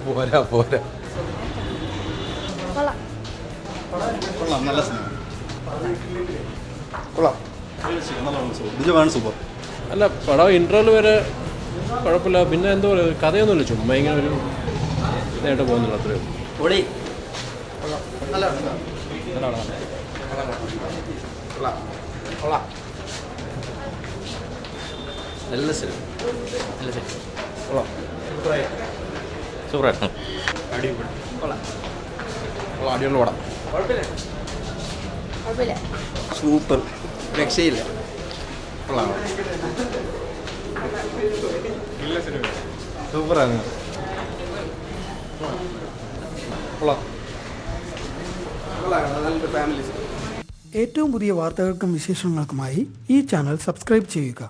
പോരാ പോരാ. കൊള്ളാം, നല്ല സിനിമ. കൊള്ളാം, നിജമാണ് സൂപ്പർ. അല്ല പടം ഇൻട്രോയിൽ വരെ കുഴപ്പമില്ല. പിന്നെ എന്താ പറയുക, കഥയൊന്നുമില്ല, ചുമ്മാ ഇങ്ങനെ ഒരു ഇതായിട്ട് പോകുന്നില്ല, അത്രയും. നല്ല സിനിമ, നല്ല സിനിമ. സൂപ്പറായിരുന്നു. അടിപൊളി പടം. സൂപ്പർ, രക്ഷയില്ല. സൂപ്പറായിരുന്നു. ഏറ്റവും പുതിയ വാർത്തകൾക്കും വിശേഷങ്ങൾക്കുമായി ഈ ചാനൽ സബ്സ്ക്രൈബ് ചെയ്യുക.